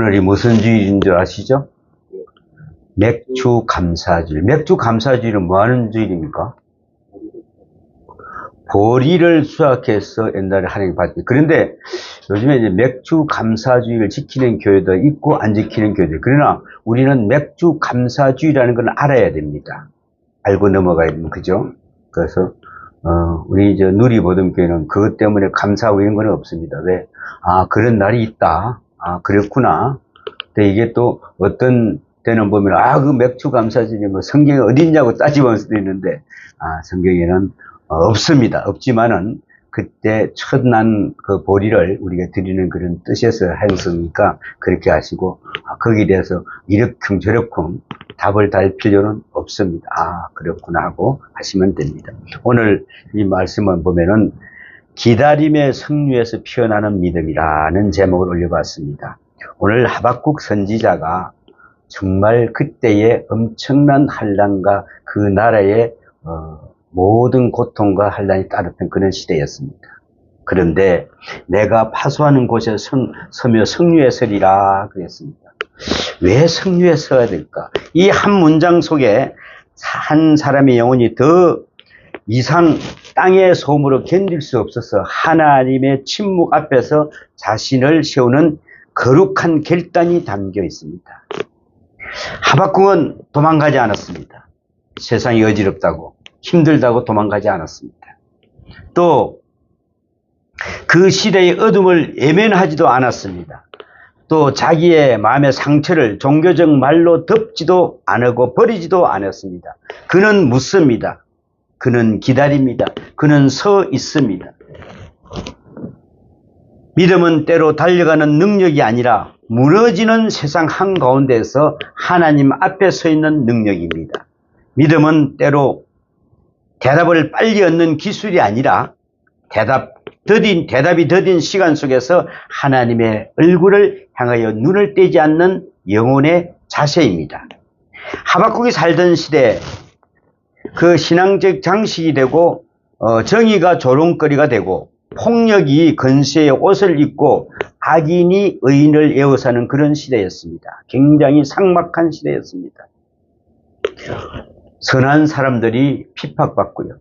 오늘이 무슨 주일인 줄 아시죠? 맥주 감사주일. 맥주 감사주일은 뭐 하는 주일입니까? 보리를 수확해서 옛날에 하나님 받았어요. 그런데 요즘에 이제 맥주 감사주의를 지키는 교회도 있고 안 지키는 교회도 있고, 그러나 우리는 맥주 감사주의라는 걸 알아야 됩니다. 알고 넘어가야 됩니다. 그죠? 그래서 우리 누리보듬 교회는 그것 때문에 감사하고 이런 건 없습니다. 왜? 아, 그런 날이 있다. 아, 그랬구나. 근데 이게 또 어떤 때는 보면 그 맥주 감사주의 뭐 성경에 어디 있냐고 따지볼 수도 있는데, 성경에는 없습니다. 없지만은 그때 첫난 그 보리를 우리가 드리는 그런 뜻에서 하였으니까 그렇게 하시고, 거기에 대해서 이렇쿵 저렇쿵 답을 달 필요는 없습니다. 그렇구나 하고 하시면 됩니다. 오늘 이 말씀을 보면은 기다림의 성류에서 피어나는 믿음이라는 제목을 올려봤습니다. 오늘 하박국 선지자가 정말 그때의 엄청난 환난과 그 나라의 모든 고통과 환난이 따랐던 그런 시대였습니다. 그런데 내가 파수하는 곳에 서며 성류에 서리라 그랬습니다. 왜 성류에 서야 될까? 이 한 문장 속에 한 사람의 영혼이 더 이상 땅의 소음으로 견딜 수 없어서 하나님의 침묵 앞에서 자신을 세우는 거룩한 결단이 담겨 있습니다. 하박국은 도망가지 않았습니다. 세상이 어지럽다고 힘들다고 도망가지 않았습니다. 또 그 시대의 어둠을 외면하지도 않았습니다. 또 자기의 마음의 상처를 종교적 말로 덮지도 않고 버리지도 않았습니다. 그는 묻습니다. 그는 기다립니다. 그는 서 있습니다. 믿음은 때로 달려가는 능력이 아니라 무너지는 세상 한가운데에서 하나님 앞에 서 있는 능력입니다. 믿음은 때로 대답을 빨리 얻는 기술이 아니라 대답이 더딘 시간 속에서 하나님의 얼굴을 향하여 눈을 떼지 않는 영혼의 자세입니다. 하박국이 살던 시대 그 신앙적 장식이 되고 정의가 조롱거리가 되고 폭력이 건세의 옷을 입고 악인이 의인을 에워싸는 그런 시대였습니다. 굉장히 삭막한 시대였습니다. 선한 사람들이 핍박받고요.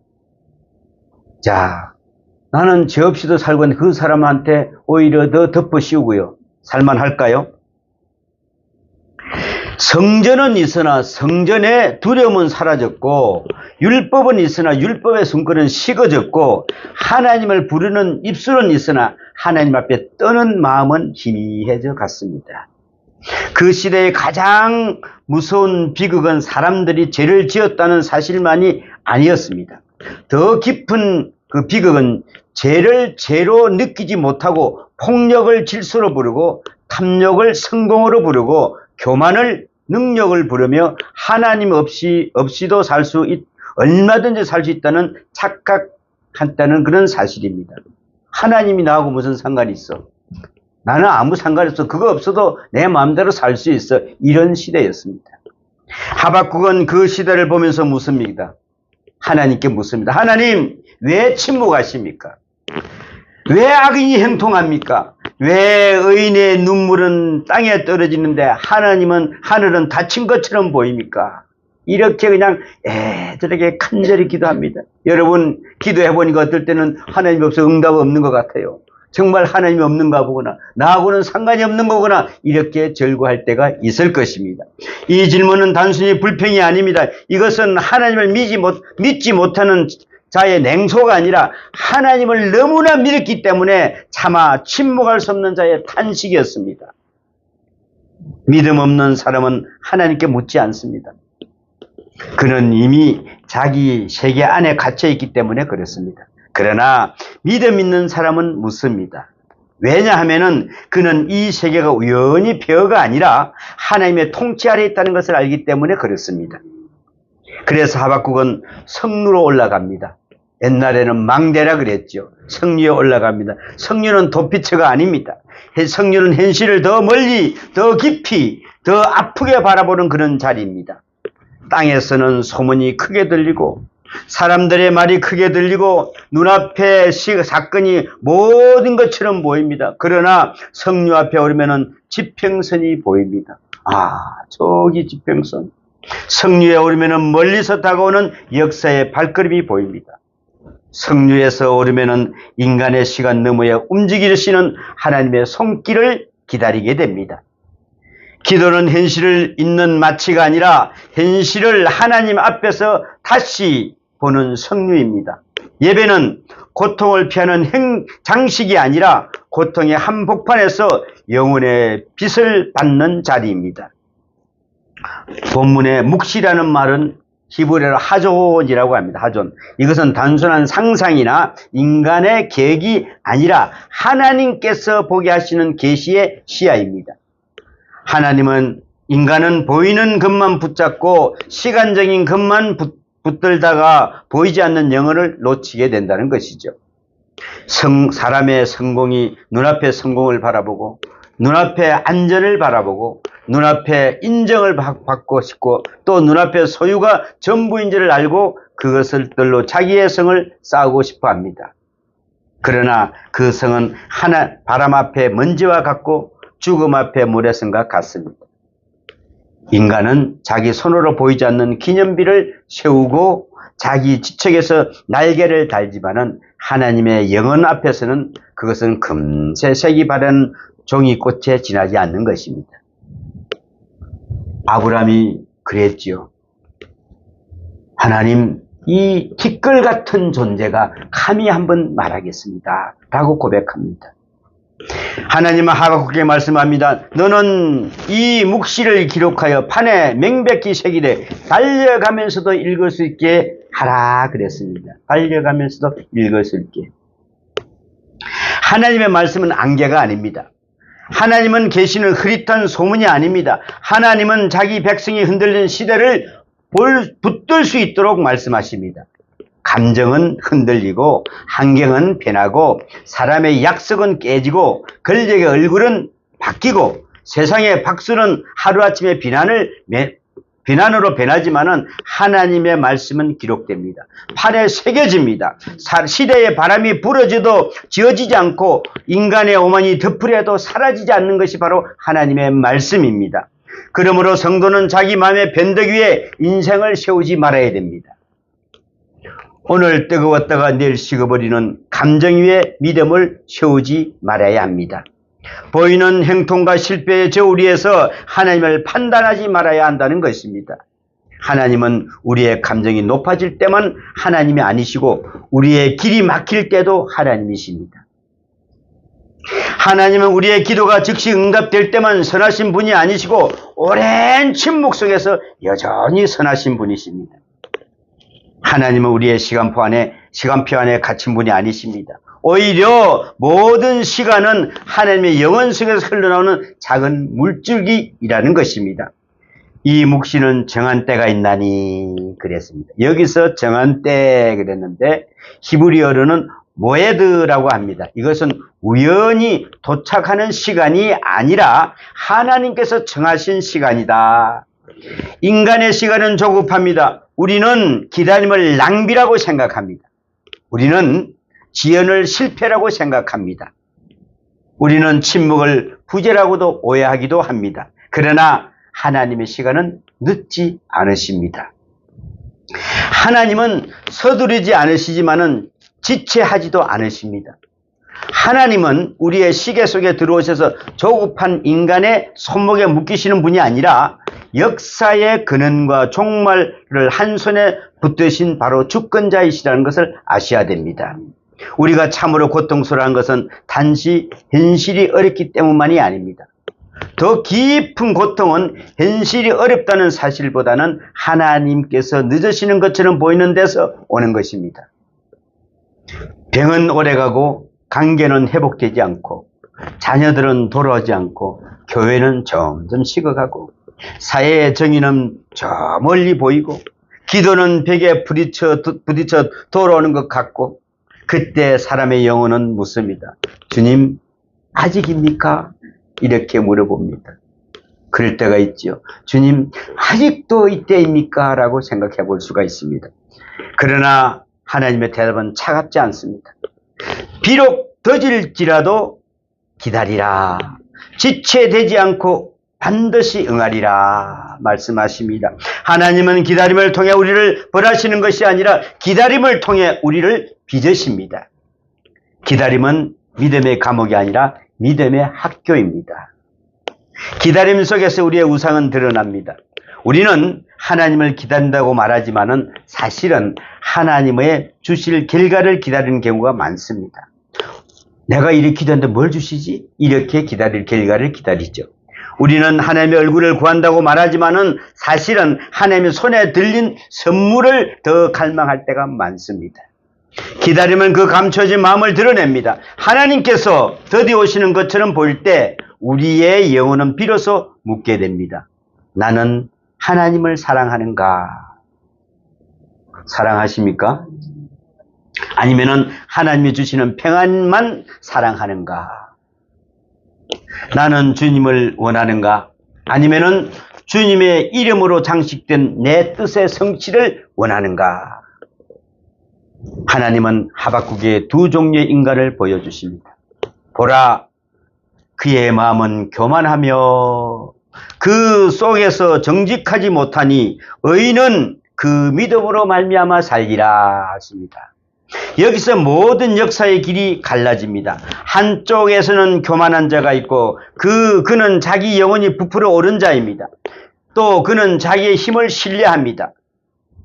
나는 죄 없이도 살고 있는 그 사람한테 오히려 더 덮어 씌우고요. 살만할까요? 성전은 있으나 성전의 두려움은 사라졌고, 율법은 있으나 율법의 숨결은 식어졌고, 하나님을 부르는 입술은 있으나 하나님 앞에 떠는 마음은 희미해져 갔습니다. 그 시대의 가장 무서운 비극은 사람들이 죄를 지었다는 사실만이 아니었습니다. 더 깊은 그 비극은 죄를 죄로 느끼지 못하고 폭력을 질서로 부르고 탐욕을 성공으로 부르고 교만을 능력을 부르며 하나님 없이도 얼마든지 살 수 있다는 착각한다는 그런 사실입니다. 하나님이 나하고 무슨 상관이 있어? 나는 아무 상관이 없어. 그거 없어도 내 마음대로 살 수 있어. 이런 시대였습니다. 하박국은 그 시대를 보면서 묻습니다. 하나님께 묻습니다. 하나님, 왜 침묵하십니까? 왜 악인이 행통합니까? 왜 의인의 눈물은 땅에 떨어지는데 하늘은 닫힌 것처럼 보입니까? 이렇게 그냥 애들에게 간절히 기도합니다. 여러분 기도해보니까 어떨 때는 하나님이 없어 응답 없는 것 같아요. 정말 하나님이 없는가 보구나. 나하고는 상관이 없는 거구나. 이렇게 절구할 때가 있을 것입니다. 이 질문은 단순히 불평이 아닙니다. 이것은 하나님을 믿지 못하는 자의 냉소가 아니라 하나님을 너무나 믿었기 때문에 차마 침묵할 수 없는 자의 탄식이었습니다. 믿음 없는 사람은 하나님께 묻지 않습니다. 그는 이미 자기 세계 안에 갇혀 있기 때문에 그렇습니다. 그러나 믿음 있는 사람은 묻습니다. 왜냐하면은 그는 이 세계가 우연히 벼가 아니라 하나님의 통치 아래 있다는 것을 알기 때문에 그렇습니다. 그래서 하박국은 성루로 올라갑니다. 옛날에는 망대라 그랬죠. 성류에 올라갑니다. 성류는 도피처가 아닙니다. 성류는 현실을 더 멀리, 더 깊이, 더 아프게 바라보는 그런 자리입니다. 땅에서는 소문이 크게 들리고 사람들의 말이 크게 들리고 눈앞에 사건이 모든 것처럼 보입니다. 그러나 성류 앞에 오르면은 지평선이 보입니다. 아, 저기 지평선. 성류에 오르면은 멀리서 다가오는 역사의 발걸음이 보입니다. 성류에서 오르면은 인간의 시간 너머에 움직이시는 하나님의 손길을 기다리게 됩니다. 기도는 현실을 있는 마치가 아니라 현실을 하나님 앞에서 다시 보는 성류입니다. 예배는 고통을 피하는 장식이 아니라 고통의 한복판에서 영혼의 빛을 받는 자리입니다. 본문의 묵시라는 말은 히브리어로 하존이라고 합니다. 하존. 이것은 단순한 상상이나 인간의 계획이 아니라 하나님께서 보게 하시는 계시의 시야입니다. 하나님은 인간은 보이는 것만 붙잡고 시간적인 것만 붙들다가 보이지 않는 영혼을 놓치게 된다는 것이죠. 사람의 성공이 눈앞의 성공을 바라보고 눈앞의 안전을 바라보고 눈앞에 인정을 받고 싶고 또 눈앞의 소유가 전부인 줄을 알고 그것을 들로 자기의 성을 쌓고 싶어 합니다. 그러나 그 성은 바람 앞에 먼지와 같고 죽음 앞에 모래성과 같습니다. 인간은 자기 손으로 보이지 않는 기념비를 세우고 자기 지척에서 날개를 달지만은 하나님의 영혼 앞에서는 그것은 금세 색이 바른 종이꽃에 지나지 않는 것입니다. 아브라함이 그랬지요. 하나님, 이 티끌 같은 존재가 감히 한번 말하겠습니다 라고 고백합니다. 하나님은 하박국에게 말씀합니다. 너는 이 묵시를 기록하여 판에 명백히 새기되 달려가면서도 읽을 수 있게 하라 그랬습니다. 달려가면서도 읽을 수 있게. 하나님의 말씀은 안개가 아닙니다. 하나님은 계시는 흐릿한 소문이 아닙니다. 하나님은 자기 백성이 흔들리는 시대를 붙들 수 있도록 말씀하십니다. 감정은 흔들리고 환경은 변하고 사람의 약속은 깨지고 권력의 얼굴은 바뀌고 세상의 박수는 하루아침에 비난으로 변하지만은 하나님의 말씀은 기록됩니다. 판에 새겨집니다. 시대의 바람이 불어져도 지어지지 않고 인간의 오만이 덮으려도 사라지지 않는 것이 바로 하나님의 말씀입니다. 그러므로 성도는 자기 마음의 변덕 위에 인생을 세우지 말아야 됩니다. 오늘 뜨거웠다가 내일 식어버리는 감정 위에 믿음을 세우지 말아야 합니다. 보이는 행동과 실패의 저울 위에서 하나님을 판단하지 말아야 한다는 것입니다. 하나님은 우리의 감정이 높아질 때만 하나님이 아니시고 우리의 길이 막힐 때도 하나님이십니다. 하나님은 우리의 기도가 즉시 응답될 때만 선하신 분이 아니시고 오랜 침묵 속에서 여전히 선하신 분이십니다. 하나님은 우리의 시간표 안에 갇힌 분이 아니십니다. 오히려 모든 시간은 하나님의 영혼 속에서 흘러나오는 작은 물줄기라는 것입니다. 이 묵시는 정한 때가 있나니 그랬습니다. 여기서 정한 때 그랬는데 히브리어로는 모에드라고 합니다. 이것은 우연히 도착하는 시간이 아니라 하나님께서 정하신 시간이다. 인간의 시간은 조급합니다. 우리는 기다림을 낭비라고 생각합니다. 우리는 지연을 실패라고 생각합니다. 우리는 침묵을 부재라고도 오해하기도 합니다. 그러나 하나님의 시간은 늦지 않으십니다. 하나님은 서두르지 않으시지만은 지체하지도 않으십니다. 하나님은 우리의 시계 속에 들어오셔서 조급한 인간의 손목에 묶이시는 분이 아니라 역사의 근원과 종말을 한 손에 붙드신 바로 주권자이시라는 것을 아셔야 됩니다. 우리가 참으로 고통스러운 것은 단지 현실이 어렵기 때문만이 아닙니다. 더 깊은 고통은 현실이 어렵다는 사실보다는 하나님께서 늦으시는 것처럼 보이는 데서 오는 것입니다. 병은 오래가고 관계는 회복되지 않고 자녀들은 돌아오지 않고 교회는 점점 식어가고 사회의 정의는 저 멀리 보이고 기도는 벽에 부딪혀 돌아오는 것 같고 그때 사람의 영혼은 묻습니다. 주님 아직입니까? 이렇게 물어봅니다. 그럴 때가 있죠. 주님 아직도 이때입니까? 라고 생각해 볼 수가 있습니다. 그러나 하나님의 대답은 차갑지 않습니다. 비록 더딜지라도 기다리라. 지체되지 않고 반드시 응하리라 말씀하십니다. 하나님은 기다림을 통해 우리를 벌하시는 것이 아니라 기다림을 통해 우리를 빚으십니다. 기다림은 믿음의 감옥이 아니라 믿음의 학교입니다. 기다림 속에서 우리의 우상은 드러납니다. 우리는 하나님을 기다린다고 말하지만은 사실은 하나님의 주실 결과를 기다리는 경우가 많습니다. 내가 이렇게 기다리는데 뭘 주시지? 이렇게 기다릴 결과를 기다리죠. 우리는 하나님의 얼굴을 구한다고 말하지만은 사실은 하나님의 손에 들린 선물을 더 갈망할 때가 많습니다. 기다림은 그 감춰진 마음을 드러냅니다. 하나님께서 더디 오시는 것처럼 보일 때 우리의 영혼은 비로소 묻게 됩니다. 나는 하나님을 사랑하는가? 사랑하십니까? 아니면은 하나님이 주시는 평안만 사랑하는가? 나는 주님을 원하는가? 아니면은 주님의 이름으로 장식된 내 뜻의 성취를 원하는가? 하나님은 하박국의 두 종류의 인간을 보여주십니다. 보라, 그의 마음은 교만하며 그 속에서 정직하지 못하니 의인은 그 믿음으로 말미암아 살리라 하십니다. 여기서 모든 역사의 길이 갈라집니다. 한쪽에서는 교만한 자가 있고 그는 자기 영혼이 부풀어 오른 자입니다. 또 그는 자기의 힘을 신뢰합니다.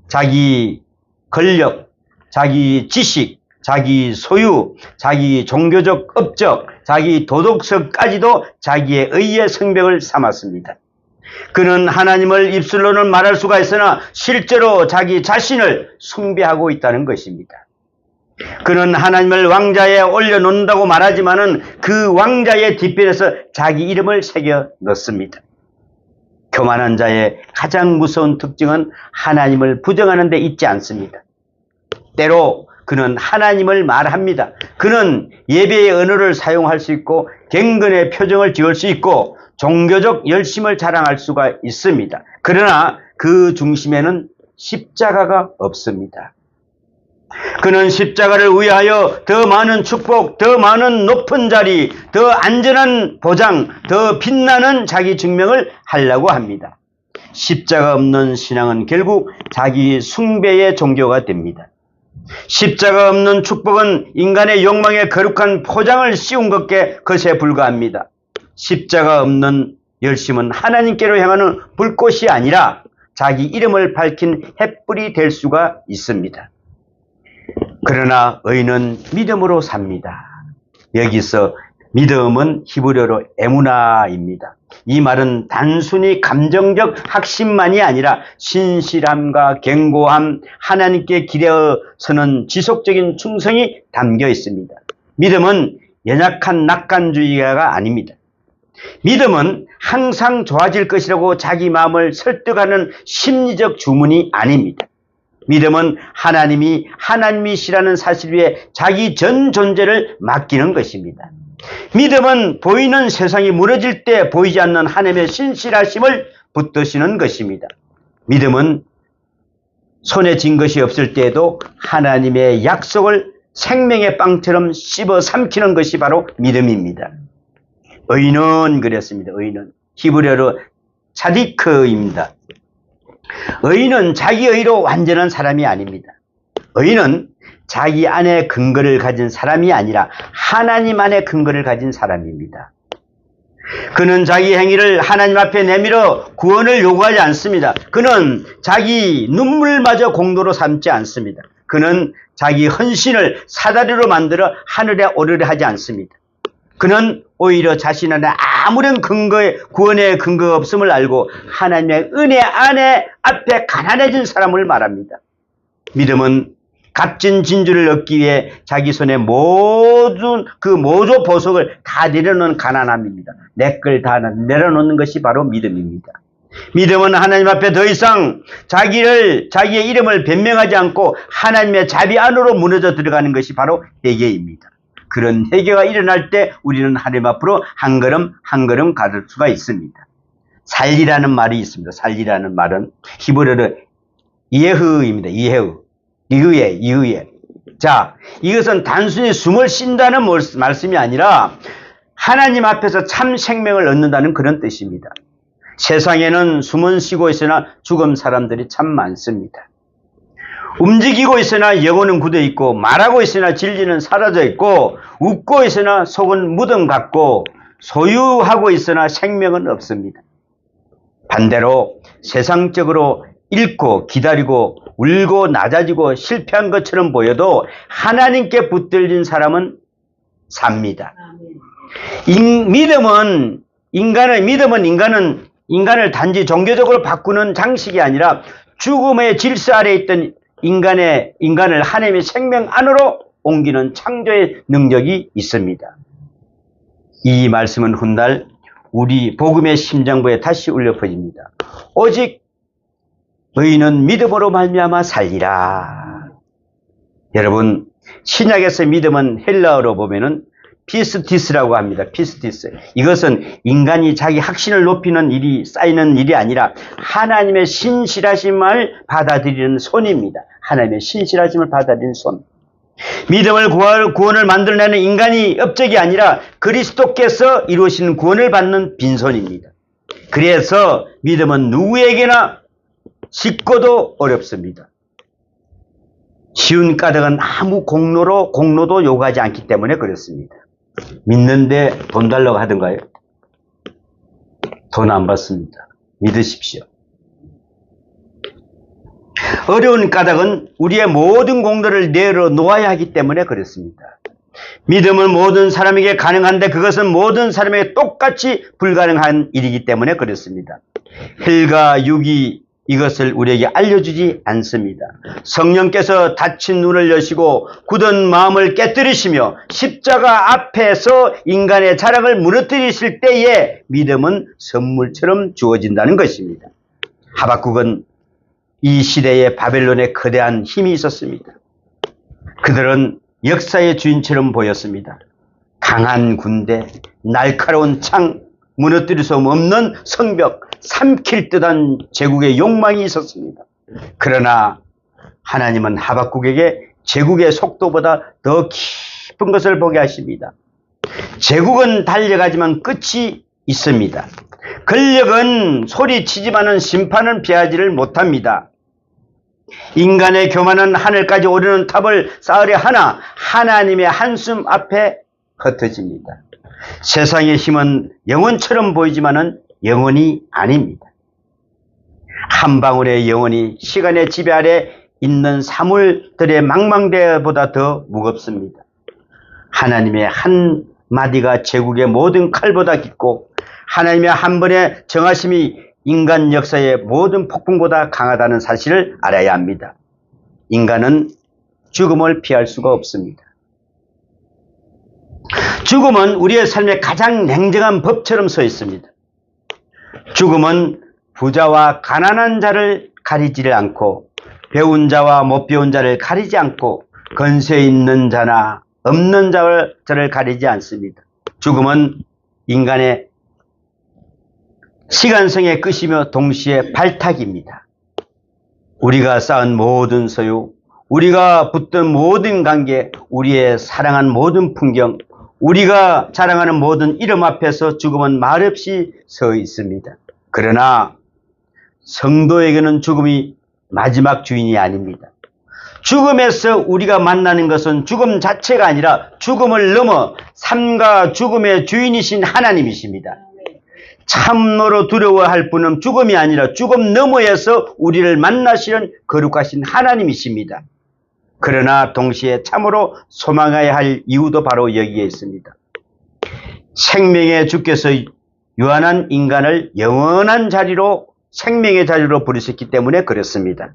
자기 권력, 자기 지식, 자기 소유, 자기 종교적 업적, 자기 도덕성까지도 자기의 의의 성벽을 삼았습니다. 그는 하나님을 입술로는 말할 수가 있으나 실제로 자기 자신을 숭배하고 있다는 것입니다. 그는 하나님을 왕자에 올려놓는다고 말하지만은 그 왕자의 뒷편에서 자기 이름을 새겨 넣습니다. 교만한 자의 가장 무서운 특징은 하나님을 부정하는 데 있지 않습니다. 때로 그는 하나님을 말합니다. 그는 예배의 언어를 사용할 수 있고 경건의 표정을 지을 수 있고 종교적 열심을 자랑할 수가 있습니다. 그러나 그 중심에는 십자가가 없습니다. 그는 십자가를 위하여 더 많은 축복, 더 많은 높은 자리, 더 안전한 보장, 더 빛나는 자기 증명을 하려고 합니다. 십자가 없는 신앙은 결국 자기 숭배의 종교가 됩니다. 십자가 없는 축복은 인간의 욕망에 거룩한 포장을 씌운 것에 불과합니다. 십자가 없는 열심은 하나님께로 향하는 불꽃이 아니라 자기 이름을 밝힌 횃불이 될 수가 있습니다. 그러나 의인은 믿음으로 삽니다. 여기서 믿음은 히브리어로 에무나입니다. 이 말은 단순히 감정적 확신만이 아니라 신실함과 견고함, 하나님께 기대어서는 지속적인 충성이 담겨 있습니다. 믿음은 연약한 낙관주의가 아닙니다. 믿음은 항상 좋아질 것이라고 자기 마음을 설득하는 심리적 주문이 아닙니다. 믿음은 하나님이시라는 사실 위에 자기 전 존재를 맡기는 것입니다. 믿음은 보이는 세상이 무너질 때 보이지 않는 하나님의 신실하심을 붙드시는 것입니다. 믿음은 손에 쥔 것이 없을 때에도 하나님의 약속을 생명의 빵처럼 씹어 삼키는 것이 바로 믿음입니다. 의인은 그랬습니다. 의인은 히브리어로 차디크입니다. 의인은 자기 의로 완전한 사람이 아닙니다. 의인은 자기 안에 근거를 가진 사람이 아니라 하나님 안에 근거를 가진 사람입니다. 그는 자기 행위를 하나님 앞에 내밀어 구원을 요구하지 않습니다. 그는 자기 눈물마저 공로로 삼지 않습니다. 그는 자기 헌신을 사다리로 만들어 하늘에 오르려 하지 않습니다. 그는 오히려 자신 안에 아무런 구원의 근거가 없음을 알고 하나님의 은혜 안에 앞에 가난해진 사람을 말합니다. 믿음은 값진 진주를 얻기 위해 자기 손에 모든 그 모조 보석을 다 내려놓는 가난함입니다. 내 걸 다 내려놓는 것이 바로 믿음입니다. 믿음은 하나님 앞에 더 이상 자기의 이름을 변명하지 않고 하나님의 자비 안으로 무너져 들어가는 것이 바로 회개입니다. 그런 회개가 일어날 때 우리는 하나님 앞으로 한 걸음 한 걸음 가을 수가 있습니다. 살리라는 말이 있습니다. 살리라는 말은 히브리어로 이에흐입니다. 이에흐. 이의에. 자, 이것은 단순히 숨을 쉰다는 말씀이 아니라 하나님 앞에서 참 생명을 얻는다는 그런 뜻입니다. 세상에는 숨은 쉬고 있으나 죽은 사람들이 참 많습니다. 움직이고 있으나 영혼은 굳어 있고, 말하고 있으나 진리는 사라져 있고, 웃고 있으나 속은 무덤 같고, 소유하고 있으나 생명은 없습니다. 반대로 세상적으로 잃고 기다리고 울고 낮아지고 실패한 것처럼 보여도 하나님께 붙들린 사람은 삽니다. 믿음은 인간을 단지 종교적으로 바꾸는 장식이 아니라 죽음의 질서 아래에 있던 인간을 하나님의 생명 안으로 옮기는 창조의 능력이 있습니다. 이 말씀은 훗날 우리 복음의 심장부에 다시 울려 퍼집니다. 오직 너희는 믿음으로 말미암아 살리라. 여러분, 신약에서 믿음은 헬라어로 보면은 피스티스라고 합니다. 피스티스. 이것은 인간이 자기 확신을 높이는 일이 쌓이는 일이 아니라 하나님의 신실하심을 받아들이는 손입니다. 하나님의 신실하심을 받아들이는 손. 믿음을 구원을 만들어내는 인간이 업적이 아니라 그리스도께서 이루신 구원을 받는 빈손입니다. 그래서 믿음은 누구에게나 쉽고도 어렵습니다. 쉬운 까닭은 아무 공로도 요구하지 않기 때문에 그렇습니다. 믿는데 돈 달라고 하던가요? 돈 안 받습니다. 믿으십시오. 어려운 까닭은 우리의 모든 공로를 내려놓아야 하기 때문에 그렇습니다. 믿음은 모든 사람에게 가능한데 그것은 모든 사람에게 똑같이 불가능한 일이기 때문에 그렇습니다. 헬과 육이 이것을 우리에게 알려주지 않습니다. 성령께서 닫힌 눈을 여시고 굳은 마음을 깨뜨리시며 십자가 앞에서 인간의 자랑을 무너뜨리실 때에 믿음은 선물처럼 주어진다는 것입니다. 하박국은 이 시대에 바벨론에 거대한 힘이 있었습니다. 그들은 역사의 주인처럼 보였습니다. 강한 군대, 날카로운 창, 무너뜨릴 수 없는 성벽, 삼킬 듯한 제국의 욕망이 있었습니다. 그러나 하나님은 하박국에게 제국의 속도보다 더 깊은 것을 보게 하십니다. 제국은 달려가지만 끝이 있습니다. 권력은 소리치지만은 심판은 피하지를 못합니다. 인간의 교만은 하늘까지 오르는 탑을 쌓으려 하나 하나님의 한숨 앞에 흩어집니다. 세상의 힘은 영혼처럼 보이지만은 영혼이 아닙니다. 한 방울의 영혼이 시간의 지배 아래 있는 사물들의 망망대보다 더 무겁습니다. 하나님의 한 마디가 제국의 모든 칼보다 깊고 하나님의 한 번의 정하심이 인간 역사의 모든 폭풍보다 강하다는 사실을 알아야 합니다. 인간은 죽음을 피할 수가 없습니다. 죽음은 우리의 삶의 가장 냉정한 법처럼 서 있습니다. 죽음은 부자와 가난한 자를 가리지를 않고 배운 자와 못 배운 자를 가리지 않고 건세 있는 자나 없는 자를 가리지 않습니다. 죽음은 인간의 시간성의 끝이며 동시에 발탁입니다. 우리가 쌓은 모든 소유, 우리가 붙든 모든 관계, 우리의 사랑한 모든 풍경, 우리가 자랑하는 모든 이름 앞에서 죽음은 말없이 서 있습니다. 그러나 성도에게는 죽음이 마지막 주인이 아닙니다. 죽음에서 우리가 만나는 것은 죽음 자체가 아니라 죽음을 넘어 삶과 죽음의 주인이신 하나님이십니다. 참으로 두려워할 분은 죽음이 아니라 죽음 너머에서 우리를 만나시는 거룩하신 하나님이십니다. 그러나 동시에 참으로 소망해야 할 이유도 바로 여기에 있습니다. 생명의 주께서 유한한 인간을 영원한 자리로 생명의 자리로 부르셨기 때문에 그렇습니다.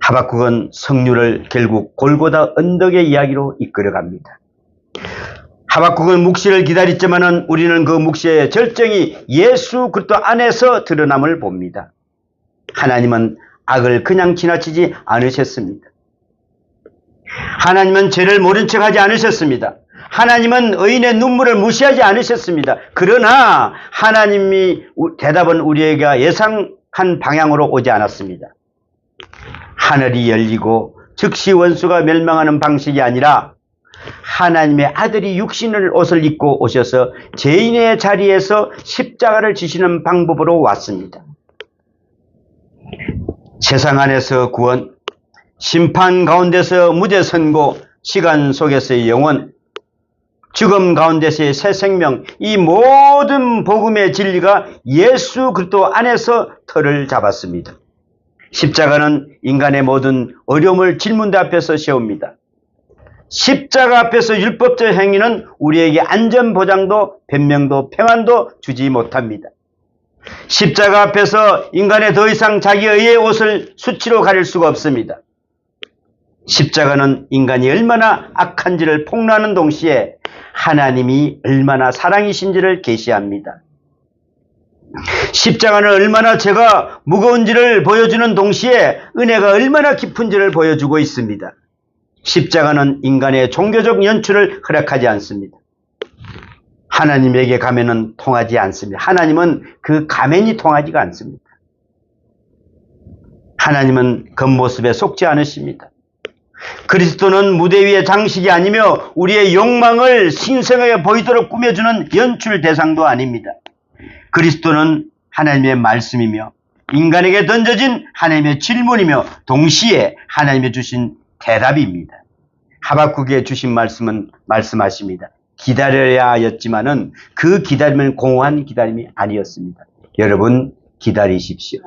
하박국은 성류를 결국 골고다 언덕의 이야기로 이끌어갑니다. 하박국은 묵시를 기다렸지만은 우리는 그 묵시의 절정이 예수 그리스도 안에서 드러남을 봅니다. 하나님은 악을 그냥 지나치지 않으셨습니다. 하나님은 죄를 모른 척하지 않으셨습니다. 하나님은 의인의 눈물을 무시하지 않으셨습니다. 그러나 하나님이 대답은 우리에게 예상한 방향으로 오지 않았습니다. 하늘이 열리고 즉시 원수가 멸망하는 방식이 아니라 하나님의 아들이 육신을 옷을 입고 오셔서 죄인의 자리에서 십자가를 지시는 방법으로 왔습니다. 세상 안에서 구원, 심판 가운데서 무죄 선고, 시간 속에서의 영원, 죽음 가운데서의 새 생명, 이 모든 복음의 진리가 예수 그리스도 안에서 틀을 잡았습니다. 십자가는 인간의 모든 어려움을 질문대 앞에서 세웁니다. 십자가 앞에서 율법적 행위는 우리에게 안전보장도 변명도 평안도 주지 못합니다. 십자가 앞에서 인간의 더 이상 자기 의의 옷을 수치로 가릴 수가 없습니다. 십자가는 인간이 얼마나 악한지를 폭로하는 동시에 하나님이 얼마나 사랑이신지를 계시합니다. 십자가는 얼마나 죄가 무거운지를 보여주는 동시에 은혜가 얼마나 깊은지를 보여주고 있습니다. 십자가는 인간의 종교적 연출을 허락하지 않습니다. 하나님에게 가면은 통하지 않습니다. 하나님은 그 가면이 통하지가 않습니다. 하나님은 겉모습에 속지 않으십니다. 그리스도는 무대 위의 장식이 아니며 우리의 욕망을 신성하게 보이도록 꾸며주는 연출 대상도 아닙니다. 그리스도는 하나님의 말씀이며 인간에게 던져진 하나님의 질문이며 동시에 하나님의 주신 대답입니다. 하박국에 주신 말씀은 말씀하십니다. 기다려야 하였지만은 그 기다림은 공허한 기다림이 아니었습니다. 여러분 기다리십시오.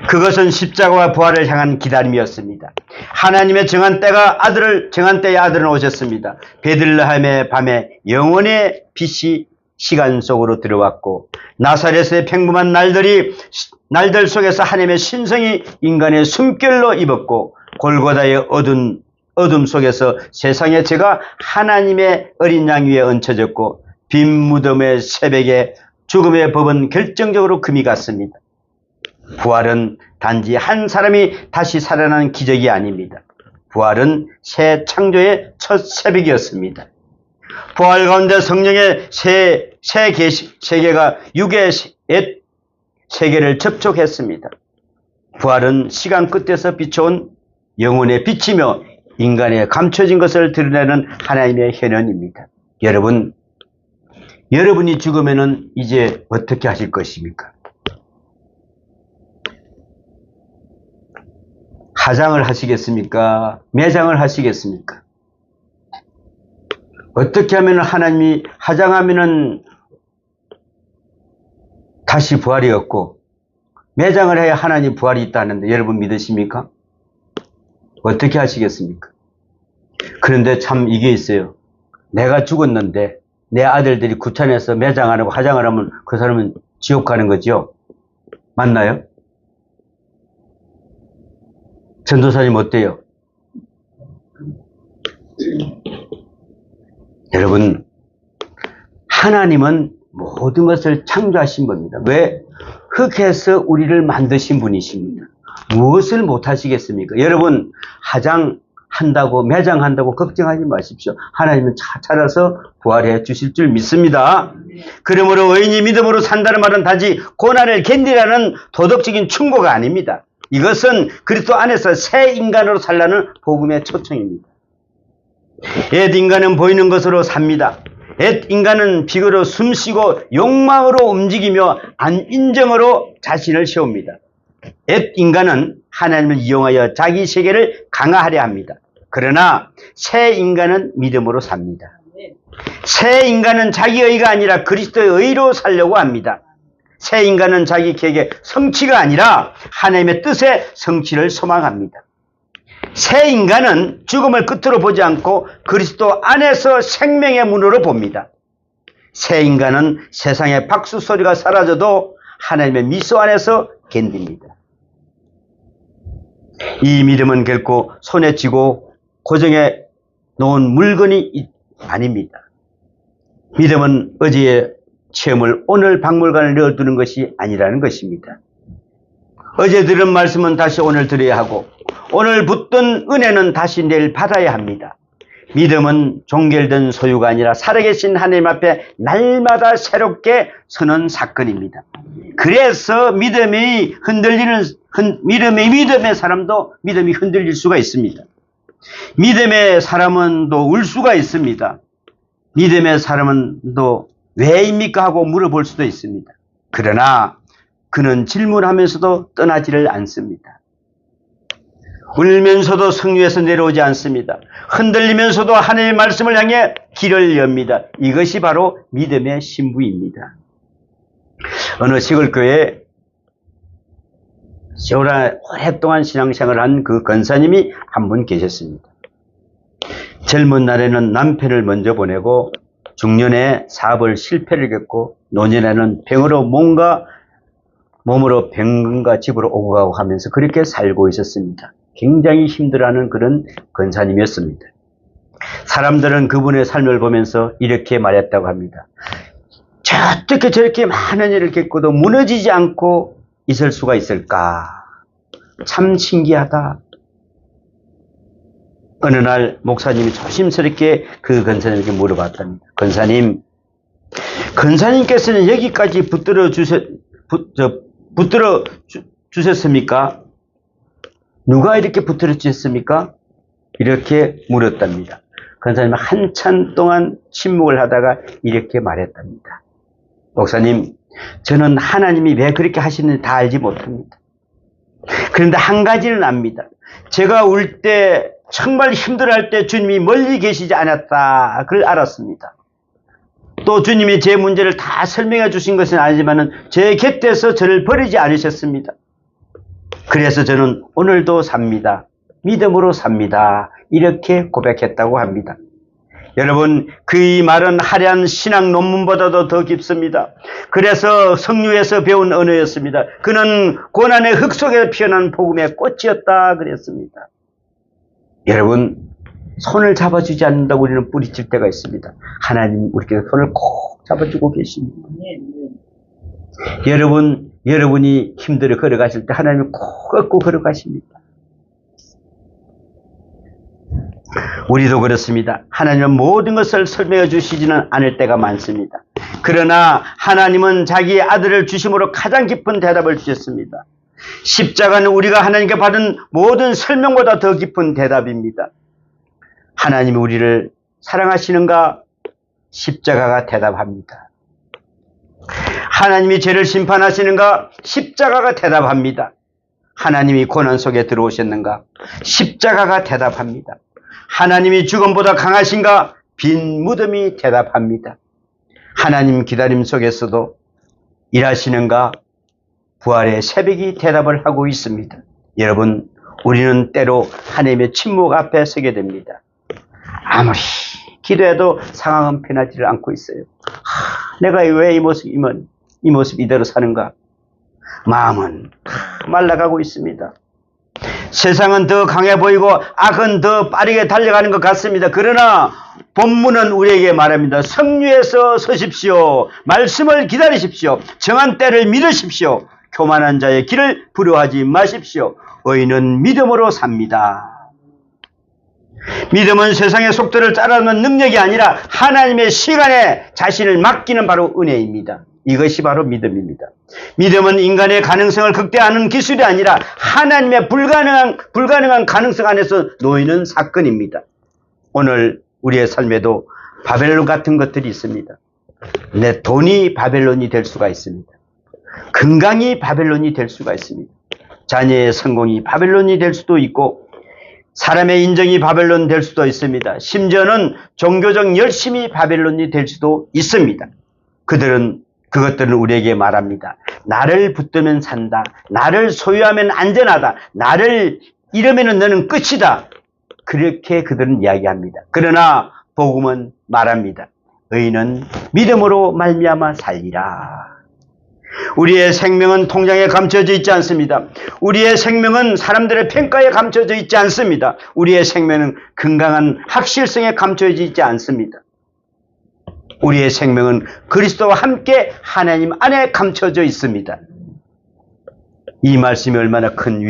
그것은 십자가와 부활을 향한 기다림이었습니다. 하나님의 정한 때에 아들은 오셨습니다. 베들레헴의 밤에 영원의 빛이 시간 속으로 들어왔고 나사렛의 평범한 날들 속에서 하나님의 신성이 인간의 숨결로 입었고 골고다의 어둠 속에서 세상의 죄가 하나님의 어린 양 위에 얹혀졌고 빈 무덤의 새벽에 죽음의 법은 결정적으로 금이 갔습니다. 부활은 단지 한 사람이 다시 살아나는 기적이 아닙니다. 부활은 새 창조의 첫 새벽이었습니다. 부활 가운데 성령의 세계가 육의 옛 세계를 접촉했습니다. 부활은 시간 끝에서 비춰온 영혼의 빛이며 인간의 감춰진 것을 드러내는 하나님의 현현입니다. 여러분이 죽으면은 이제 어떻게 하실 것입니까? 화장을 하시겠습니까? 매장을 하시겠습니까? 어떻게 하면 하나님이 화장하면은 다시 부활이 없고 매장을 해야 하나님 부활이 있다는데 여러분 믿으십니까? 어떻게 하시겠습니까? 그런데 참 이게 있어요. 내가 죽었는데 내 아들들이 구천에서 매장 안 하고 화장을 하면 그 사람은 지옥 가는 거죠. 맞나요? 전도사님 어때요? 여러분, 하나님은 모든 것을 창조하신 분입니다. 왜? 흙에서 우리를 만드신 분이십니다. 무엇을 못하시겠습니까? 여러분, 화장한다고 매장한다고 걱정하지 마십시오. 하나님은 찾아서 부활해 주실 줄 믿습니다. 그러므로 의인이 믿음으로 산다는 말은 단지 고난을 견디라는 도덕적인 충고가 아닙니다. 이것은 그리스도 안에서 새 인간으로 살라는 복음의 초청입니다. 옛 인간은 보이는 것으로 삽니다. 옛 인간은 비거로 숨쉬고 욕망으로 움직이며 안인정으로 자신을 세웁니다. 옛 인간은 하나님을 이용하여 자기 세계를 강화하려 합니다. 그러나 새 인간은 믿음으로 삽니다. 새 인간은 자기 의가 아니라 그리스도의 의로 살려고 합니다. 새 인간은 자기 계획의 성취가 아니라 하나님의 뜻의 성취를 소망합니다. 새 인간은 죽음을 끝으로 보지 않고 그리스도 안에서 생명의 문으로 봅니다. 새 인간은 세상의 박수 소리가 사라져도 하나님의 미소 안에서 견딥니다. 이 믿음은 결코 손에 쥐고 고정해 놓은 물건이 아닙니다. 믿음은 어제의 체험을 오늘 박물관에 넣어두는 것이 아니라는 것입니다. 어제 들은 말씀은 다시 오늘 들어야 하고 오늘 붙든 은혜는 다시 내일 받아야 합니다. 믿음은 종결된 소유가 아니라 살아계신 하나님 앞에 날마다 새롭게 서는 사건입니다. 그래서 믿음의 사람도 믿음이 흔들릴 수가 있습니다. 믿음의 사람은 또 울 수가 있습니다. 믿음의 사람은 또 왜입니까 하고 물어볼 수도 있습니다. 그러나 그는 질문하면서도 떠나지를 않습니다. 울면서도 성류에서 내려오지 않습니다. 흔들리면서도 하나님의 말씀을 향해 길을 엽니다. 이것이 바로 믿음의 신부입니다. 어느 시골교회에 오랫동안 신앙생활을 한 그 권사님이 한 분 계셨습니다. 젊은 날에는 남편을 먼저 보내고 중년에 사업을 실패를 겪고 노년에는 병으로 몸으로 병과 집으로 오고 가고 하면서 그렇게 살고 있었습니다. 굉장히 힘들어하는 그런 권사님이었습니다. 사람들은 그분의 삶을 보면서 이렇게 말했다고 합니다. 어떻게 저렇게 많은 일을 겪고도 무너지지 않고 있을 수가 있을까? 참 신기하다. 어느 날 목사님이 조심스럽게 그 권사님에게 물어봤답니다. 권사님께서는 여기까지 붙들어 주셨습니까? 누가 이렇게 붙들어 주셨습니까? 이렇게 물었답니다. 권사님은 한참 동안 침묵을 하다가 이렇게 말했답니다. 목사님, 저는 하나님이 왜 그렇게 하시는지 다 알지 못합니다. 그런데 한 가지는 압니다. 제가 울 때, 정말 힘들어할 때 주님이 멀리 계시지 않았다. 그걸 알았습니다. 또 주님이 제 문제를 다 설명해 주신 것은 아니지만 제 곁에서 저를 버리지 않으셨습니다. 그래서 저는 오늘도 삽니다. 믿음으로 삽니다. 이렇게 고백했다고 합니다. 여러분, 그의 말은 화려한 신학 논문보다도 더 깊습니다. 그래서 성류에서 배운 언어였습니다. 그는 고난의 흙 속에 피어난 복음의 꽃이었다 그랬습니다. 여러분, 손을 잡아주지 않는다고 우리는 뿌리칠 때가 있습니다. 하나님 우리께 손을 꼭 잡아주고 계십니다. 여러분이 힘들어 걸어가실 때 하나님은 꼭 꺾고 걸어가십니다. 우리도 그렇습니다. 하나님은 모든 것을 설명해 주시지는 않을 때가 많습니다. 그러나 하나님은 자기의 아들을 주심으로 가장 깊은 대답을 주셨습니다. 십자가는 우리가 하나님께 받은 모든 설명보다 더 깊은 대답입니다. 하나님이 우리를 사랑하시는가? 십자가가 대답합니다. 하나님이 죄를 심판하시는가? 십자가가 대답합니다. 하나님이 고난 속에 들어오셨는가? 십자가가 대답합니다. 하나님이 죽음보다 강하신가? 빈 무덤이 대답합니다. 하나님 기다림 속에서도 일하시는가? 부활의 새벽이 대답을 하고 있습니다. 여러분, 우리는 때로 하나님의 침묵 앞에 서게 됩니다. 아무리 기도해도 상황은 변하지를 않고 있어요. 내가 왜 이 모습 이대로 사는가? 마음은 말라가고 있습니다. 세상은 더 강해 보이고 악은 더 빠르게 달려가는 것 같습니다. 그러나 본문은 우리에게 말합니다. 성류에서 서십시오. 말씀을 기다리십시오. 정한 때를 믿으십시오. 교만한 자의 길을 부러워하지 마십시오. 의인은 믿음으로 삽니다. 믿음은 세상의 속도를 따라가는 능력이 아니라 하나님의 시간에 자신을 맡기는 바로 은혜입니다. 이것이 바로 믿음입니다. 믿음은 인간의 가능성을 극대화하는 기술이 아니라 하나님의 불가능한 가능성 안에서 놓이는 사건입니다. 오늘 우리의 삶에도 바벨론 같은 것들이 있습니다. 내 돈이 바벨론이 될 수가 있습니다. 건강이 바벨론이 될 수가 있습니다. 자녀의 성공이 바벨론이 될 수도 있고 사람의 인정이 바벨론 될 수도 있습니다. 심지어는 종교적 열심이 바벨론이 될 수도 있습니다. 그것들은 우리에게 말합니다. 나를 붙들면 산다. 나를 소유하면 안전하다. 나를 잃으면 너는 끝이다. 그렇게 그들은 이야기합니다. 그러나 복음은 말합니다. 의인은 믿음으로 말미암아 살리라. 우리의 생명은 통장에 감춰져 있지 않습니다. 우리의 생명은 사람들의 평가에 감춰져 있지 않습니다. 우리의 생명은 건강한 확실성에 감춰져 있지 않습니다. 우리의 생명은 그리스도와 함께 하나님 안에 감춰져 있습니다. 이 말씀이 얼마나 큰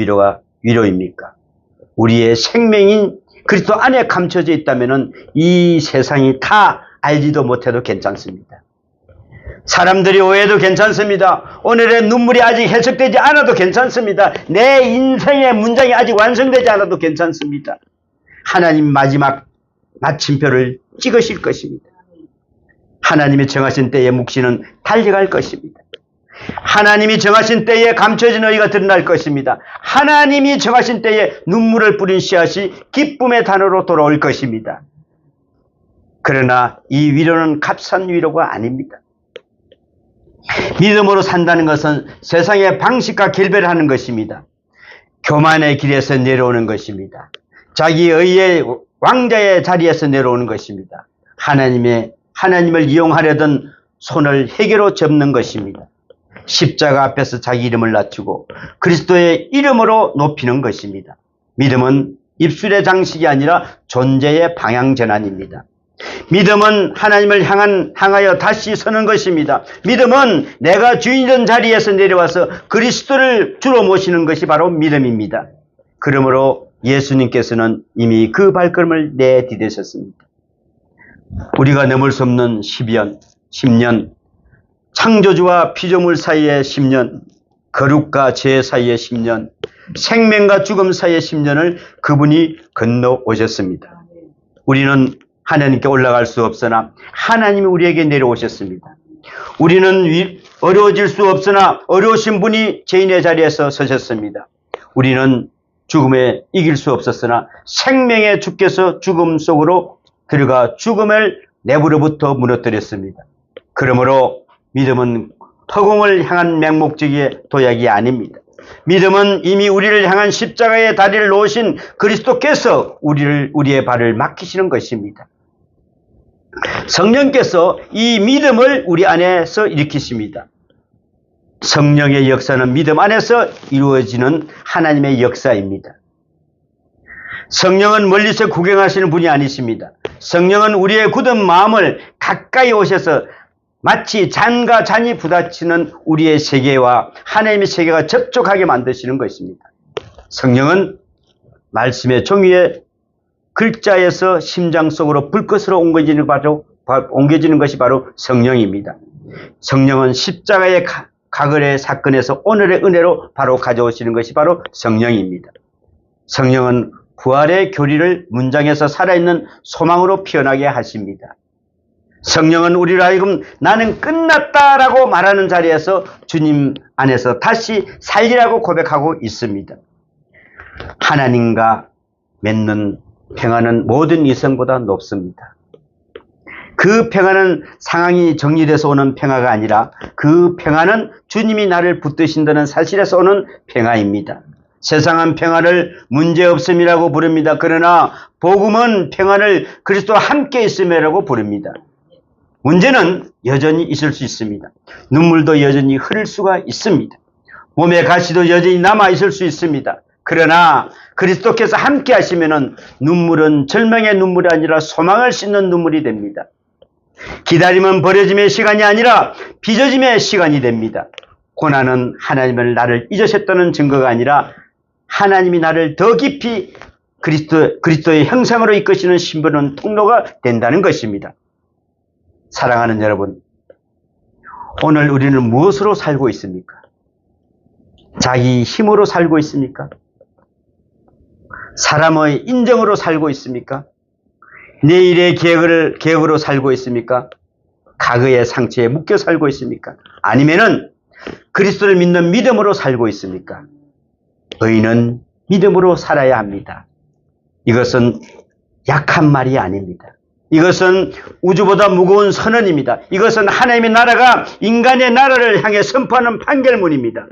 위로입니까? 우리의 생명인 그리스도 안에 감춰져 있다면 이 세상이 다 알지도 못해도 괜찮습니다. 사람들이 오해해도 괜찮습니다. 오늘의 눈물이 아직 해석되지 않아도 괜찮습니다. 내 인생의 문장이 아직 완성되지 않아도 괜찮습니다. 하나님 마지막 마침표를 찍으실 것입니다. 하나님이 정하신 때에 묵시는 달려갈 것입니다. 하나님이 정하신 때에 감춰진 의가 드러날 것입니다. 하나님이 정하신 때에 눈물을 뿌린 씨앗이 기쁨의 단어로 돌아올 것입니다. 그러나 이 위로는 값싼 위로가 아닙니다. 믿음으로 산다는 것은 세상의 방식과 결별을 하는 것입니다. 교만의 길에서 내려오는 것입니다. 자기 의의 왕자의 자리에서 내려오는 것입니다. 하나님을 이용하려던 손을 회개로 접는 것입니다. 십자가 앞에서 자기 이름을 낮추고 그리스도의 이름으로 높이는 것입니다. 믿음은 입술의 장식이 아니라 존재의 방향전환입니다. 믿음은 하나님을 향하여 다시 서는 것입니다. 믿음은 내가 주인된 자리에서 내려와서 그리스도를 주로 모시는 것이 바로 믿음입니다. 그러므로 예수님께서는 이미 그 발걸음을 내디디셨습니다. 우리가 넘을 수 없는 10년, 창조주와 피조물 사이의 10년, 거룩과 죄 사이의 10년, 생명과 죽음 사이의 10년을 그분이 건너오셨습니다. 우리는 하나님께 올라갈 수 없으나 하나님이 우리에게 내려오셨습니다. 우리는 어려워질 수 없으나 어려우신 분이 죄인의 자리에서 서셨습니다. 우리는 죽음에 이길 수 없었으나 생명의 주께서 죽음 속으로 들어가 죽음을 내부로부터 무너뜨렸습니다. 그러므로 믿음은 허공을 향한 맹목적인 도약이 아닙니다. 믿음은 이미 우리를 향한 십자가의 다리를 놓으신 그리스도께서 우리의 발을 막히시는 것입니다. 성령께서 이 믿음을 우리 안에서 일으키십니다. 성령의 역사는 믿음 안에서 이루어지는 하나님의 역사입니다. 성령은 멀리서 구경하시는 분이 아니십니다. 성령은 우리의 굳은 마음을 가까이 오셔서 마치 잔과 잔이 부딪히는 우리의 세계와 하나님의 세계가 접촉하게 만드시는 것입니다. 성령은 말씀의 종이의 글자에서 심장 속으로 불꽃으로 옮겨지는 것이 바로 성령입니다. 성령은 십자가의 가거의 사건에서 오늘의 은혜로 바로 가져오시는 것이 바로 성령입니다. 성령은 부활의 교리를 문장에서 살아있는 소망으로 피어나게 하십니다. 성령은 우리를 하여금 나는 끝났다라고 말하는 자리에서 주님 안에서 다시 살리라고 고백하고 있습니다. 하나님과 맺는 평안은 모든 이성보다 높습니다. 그 평안은 상황이 정리돼서 오는 평화가 아니라 그 평안은 주님이 나를 붙드신다는 사실에서 오는 평화입니다. 세상은 평안을 문제없음이라고 부릅니다. 그러나 복음은 평안을 그리스도와 함께 있음이라고 부릅니다. 문제는 여전히 있을 수 있습니다. 눈물도 여전히 흐를 수가 있습니다. 몸의 가시도 여전히 남아 있을 수 있습니다. 그러나 그리스도께서 함께 하시면은 눈물은 절망의 눈물이 아니라 소망을 씻는 눈물이 됩니다. 기다림은 버려짐의 시간이 아니라 빚어짐의 시간이 됩니다. 고난은 하나님을 나를 잊으셨다는 증거가 아니라 하나님이 나를 더 깊이 그리스도의 형상으로 이끄시는 신분은 통로가 된다는 것입니다. 사랑하는 여러분, 오늘 우리는 무엇으로 살고 있습니까? 자기 힘으로 살고 있습니까? 사람의 인정으로 살고 있습니까? 내일의 계획으로 살고 있습니까? 과거의 상처에 묶여 살고 있습니까? 아니면은 그리스도를 믿는 믿음으로 살고 있습니까? 의인은 믿음으로 살아야 합니다. 이것은 약한 말이 아닙니다. 이것은 우주보다 무거운 선언입니다. 이것은 하나님의 나라가 인간의 나라를 향해 선포하는 판결문입니다.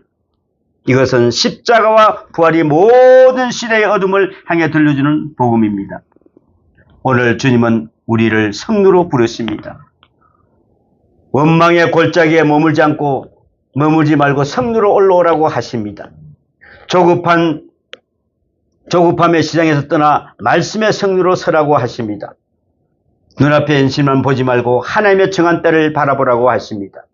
이것은 십자가와 부활이 모든 시대의 어둠을 향해 들려주는 복음입니다. 오늘 주님은 우리를 성루로 부르십니다. 원망의 골짜기에 머물지 말고 성루로 올라오라고 하십니다. 조급함의 시장에서 떠나 말씀의 성루로 서라고 하십니다. 눈앞의 현실만 보지 말고 하나님의 정한 때를 바라보라고 하십니다.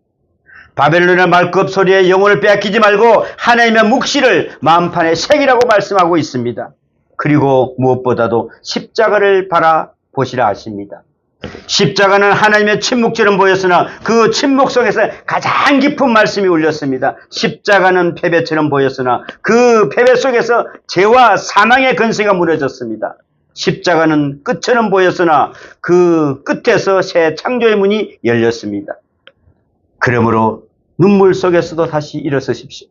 바벨론의 말급 소리에 영혼을 빼앗기지 말고 하나님의 묵시를 마음판에 새기라고 말씀하고 있습니다. 그리고 무엇보다도 십자가를 바라보시라 하십니다. 십자가는 하나님의 침묵처럼 보였으나 그 침묵 속에서 가장 깊은 말씀이 울렸습니다. 십자가는 패배처럼 보였으나 그 패배 속에서 죄와 사망의 근세가 무너졌습니다. 십자가는 끝처럼 보였으나 그 끝에서 새 창조의 문이 열렸습니다. 그러므로 눈물 속에서도 다시 일어서십시오.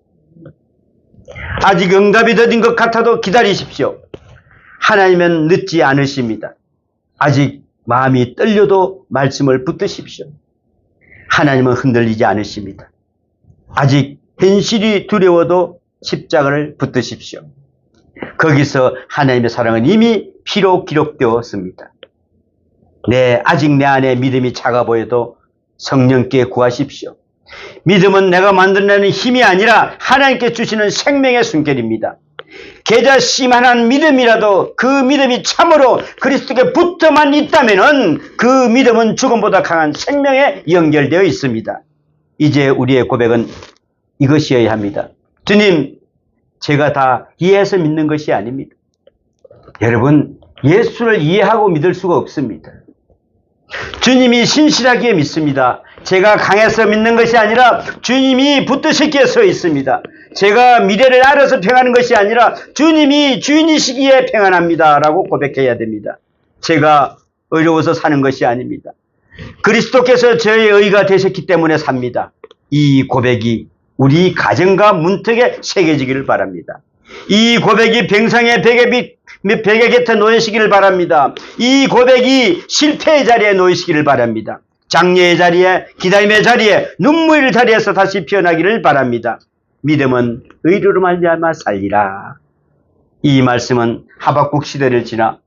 아직 응답이 더딘 것 같아도 기다리십시오. 하나님은 늦지 않으십니다. 아직 마음이 떨려도 말씀을 붙드십시오. 하나님은 흔들리지 않으십니다. 아직 현실이 두려워도 십자가를 붙드십시오. 거기서 하나님의 사랑은 이미 피로 기록되었습니다. 아직 내 안에 믿음이 작아 보여도 성령께 구하십시오. 믿음은 내가 만들어내는 힘이 아니라 하나님께 주시는 생명의 순결입니다. 계자씨만한 믿음이라도 그 믿음이 참으로 그리스도께 붙어만 있다면 그 믿음은 죽음보다 강한 생명에 연결되어 있습니다. 이제 우리의 고백은 이것이어야 합니다. 주님, 제가 다 이해해서 믿는 것이 아닙니다. 여러분, 예수를 이해하고 믿을 수가 없습니다. 주님이 신실하게 믿습니다. 제가 강해서 믿는 것이 아니라 주님이 붙드시기에 서 있습니다. 제가 미래를 알아서 평안한 것이 아니라 주님이 주인이시기에 평안합니다 라고 고백해야 됩니다. 제가 어려워서 사는 것이 아닙니다. 그리스도께서 저의 의가 되셨기 때문에 삽니다. 이 고백이 우리 가정과 문턱에 새겨지기를 바랍니다. 이 고백이 병상의 베개 곁에 놓이시기를 바랍니다. 이 고백이 실패의 자리에 놓이시기를 바랍니다. 장례의 자리에, 기다림의 자리에, 눈물의 자리에서 다시 피어나기를 바랍니다. 믿음은 의로로 말미암아 살리라. 이 말씀은 하박국 시대를 지나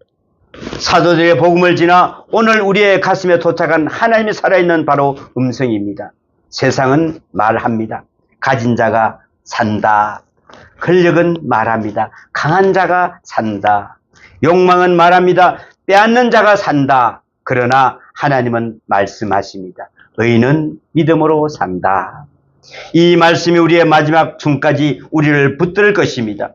사도들의 복음을 지나 오늘 우리의 가슴에 도착한 하나님이 살아있는 바로 음성입니다. 세상은 말합니다. 가진 자가 산다. 권력은 말합니다. 강한 자가 산다. 욕망은 말합니다. 빼앗는 자가 산다. 그러나 하나님은 말씀하십니다. 의인은 믿음으로 산다. 이 말씀이 우리의 마지막 춤까지 우리를 붙들 것입니다.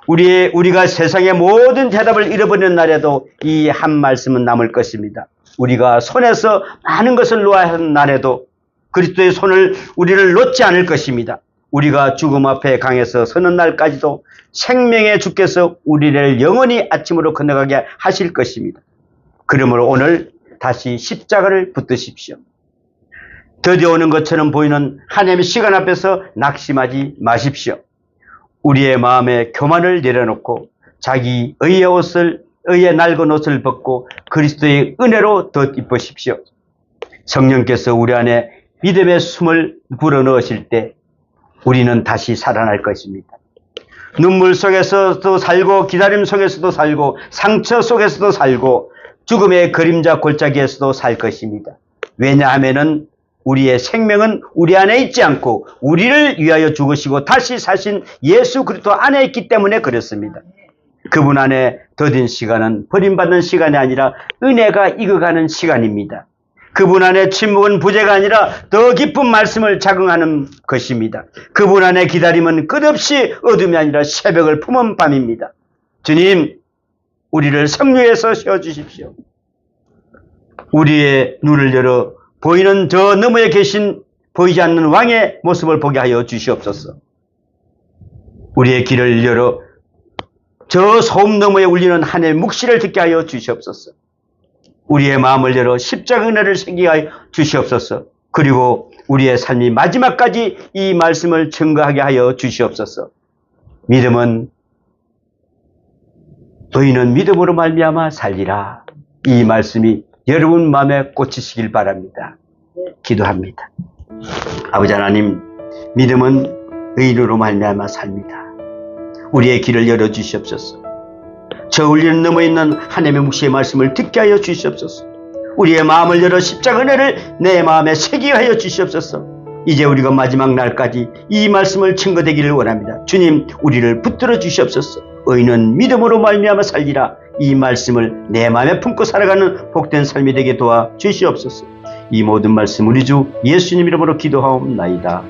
우리가 세상의 모든 대답을 잃어버리는 날에도 이 한 말씀은 남을 것입니다. 우리가 손에서 많은 것을 놓아야 하는 날에도 그리스도의 손을 우리를 놓지 않을 것입니다. 우리가 죽음 앞에 강에서 서는 날까지도 생명의 주께서 우리를 영원히 아침으로 건너가게 하실 것입니다. 그러므로 오늘 다시 십자가를 붙드십시오. 드디어 오는 것처럼 보이는 하나님의 시간 앞에서 낙심하지 마십시오. 우리의 마음에 교만을 내려놓고 자기 의의 낡은 옷을 벗고 그리스도의 은혜로 덧 입으십시오. 성령께서 우리 안에 믿음의 숨을 불어넣으실 때 우리는 다시 살아날 것입니다. 눈물 속에서도 살고 기다림 속에서도 살고 상처 속에서도 살고 죽음의 그림자 골짜기에서도 살 것입니다. 왜냐하면은 우리의 생명은 우리 안에 있지 않고 우리를 위하여 죽으시고 다시 사신 예수 그리스도 안에 있기 때문에 그렇습니다. 그분 안에 더딘 시간은 버림받는 시간이 아니라 은혜가 익어가는 시간입니다. 그분 안에 침묵은 부재가 아니라 더 깊은 말씀을 자긍하는 것입니다. 그분 안에 기다림은 끝없이 어둠이 아니라 새벽을 품은 밤입니다. 주님, 우리를 성령에서 세워주십시오. 우리의 눈을 열어 보이는 저 너머에 계신 보이지 않는 왕의 모습을 보게 하여 주시옵소서. 우리의 길을 열어 저 소음 너머에 울리는 하나님의 묵시를 듣게 하여 주시옵소서. 우리의 마음을 열어 십자가 은혜를 생기게 하여 주시옵소서. 그리고 우리의 삶이 마지막까지 이 말씀을 증거하게 하여 주시옵소서. 믿음은 의인은 믿음으로 말미암아 살리라. 이 말씀이 여러분 마음에 꽂히시길 바랍니다. 기도합니다. 아버지 하나님, 믿음은 의인으로 말미암아 삽니다. 우리의 길을 열어주시옵소서. 저 울리는 넘어 있는 하나님의 묵시의 말씀을 듣게 하여 주시옵소서. 우리의 마음을 열어 십자가 은혜를 내 마음에 새기게 하여 주시옵소서. 이제 우리가 마지막 날까지 이 말씀을 증거되기를 원합니다. 주님, 우리를 붙들어 주시옵소서. 의인은 믿음으로 말미암아 살리라. 이 말씀을 내 마음에 품고 살아가는 복된 삶이 되게 도와 주시옵소서. 이 모든 말씀 우리 주 예수님 이름으로 기도하옵나이다.